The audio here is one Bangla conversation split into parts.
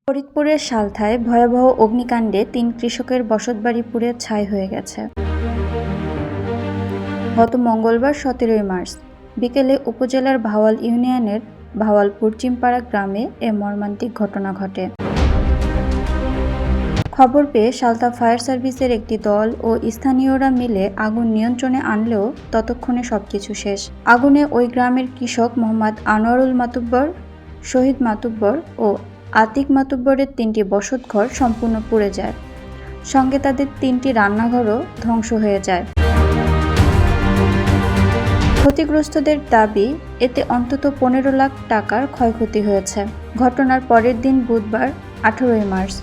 ফরিদপুরের সালথায় ভয়াবহ অগ্নিকাণ্ডে ৩ কৃষকের বসতবাড়ি পুড়ে ছাই হয়ে গেছে। গত মঙ্গলবার ১৭ মার্চ বিকেলে উপজেলার ভাওয়াল ইউনিয়নের ভাওয়াল পশ্চিমপাড়া গ্রামে এ মর্মান্তিক ঘটনা ঘটে। খবর পেয়ে সালথা ফায়ার সার্ভিসের একটি দল ও স্থানীয়রা মিলে আগুন নিয়ন্ত্রণে আনলেও ততক্ষণে সবকিছু শেষ। আগুনে ওই গ্রামের কৃষক মোহাম্মদ আনোয়ারুল মাতুব্বর, শহীদ মাতুব্বর ও আতিক মাতুব্বরের ৩টি বসতঘর সম্পূর্ণ পুড়ে যায়। সঙ্গে তাদের ৩টি রান্নাঘরও ধ্বংস হয়ে যায়। ক্ষতিগ্রস্তদের দাবি, এতে অন্তত ১৫ লাখ টাকার ক্ষয়ক্ষতি হয়েছে। ঘটনার পরের দিন বুধবার ১৮ মার্চ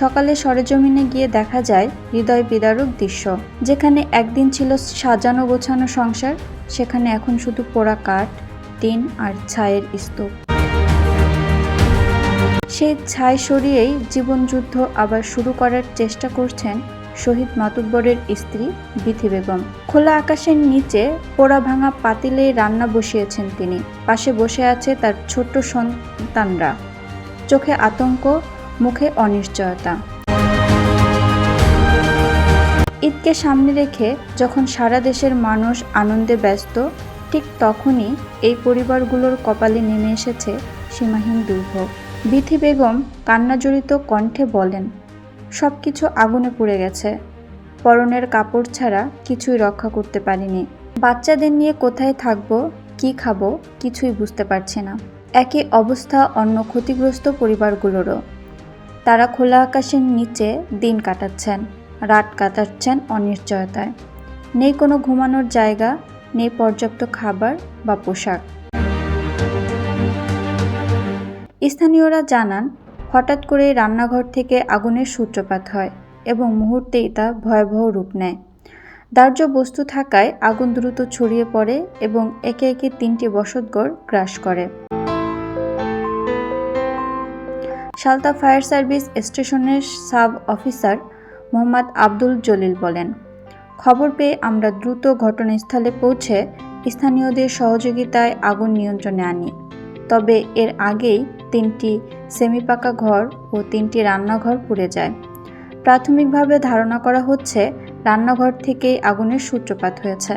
সকালে সরেজমিনে গিয়ে দেখা যায় হৃদয় বিদারক দৃশ্য। যেখানে একদিন ছিল সাজানো গোছানো সংসার, সেখানে এখন শুধু পোড়া কাঠ, টিন আর ছাইয়ের স্তূপ। সেই ছাই সরিয়েই জীবনযুদ্ধ আবার শুরু করার চেষ্টা করছেন শহীদ মাতুব্বরের স্ত্রী বিথি বেগম। খোলা আকাশের নিচে পোড়া ভাঙা পাতিলেই রান্না বসিয়েছেন তিনি। পাশে বসে আছে তার ছোট্ট সন্তানরা, চোখে আতঙ্ক, মুখে অনিশ্চয়তা। ঈদকে সামনে রেখে যখন সারা দেশের মানুষ আনন্দে ব্যস্ত, ঠিক তখনই এই পরিবারগুলোর কপালে নেমে এসেছে সীমাহীন দুর্ভোগ। বিথি বেগম কান্নাজড়িত কণ্ঠে বলেন, সবকিছু আগুনে পুড়ে গেছে। পরনের কাপড় ছাড়া কিছুই রক্ষা করতে পারিনি। বাচ্চাদের নিয়ে কোথায় থাকবো, কি খাবো, কিছুই বুঝতে পারছি না। একই অবস্থা অন্য ক্ষতিগ্রস্ত পরিবারগুলোরও। তারা খোলা আকাশের নিচে দিন কাটাচ্ছেন, রাত কাটাচ্ছেন অনিশ্চয়তায়। নেই কোনো ঘুমানোর জায়গা, নেই পর্যাপ্ত খাবার বা পোশাক। স্থানীয়রা জানান, হঠাৎ করেই রান্নাঘর থেকে আগুনের সূত্রপাত হয় এবং মুহূর্তেই তা ভয়াবহ রূপ নেয়। দাহ্য বস্তু থাকায় আগুন দ্রুত ছড়িয়ে পড়ে এবং একে একে ৩টি বসতঘর গ্রাস করে। সালথা ফায়ার সার্ভিস স্টেশনের সাব অফিসার মোহাম্মদ আব্দুল জলিল বলেন, খবর পেয়ে আমরা দ্রুত ঘটনাস্থলে পৌঁছে স্থানীয়দের সহযোগিতায় আগুন নিয়ন্ত্রণে আনি। তবে এর আগেই 3টি সেমিপাকা ঘর ও 3টি রান্নাঘর পুড়ে যায়। প্রাথমিকভাবে ধারণা করা হচ্ছে রান্নাঘর থেকেই আগুনের সূত্রপাত হয়েছে।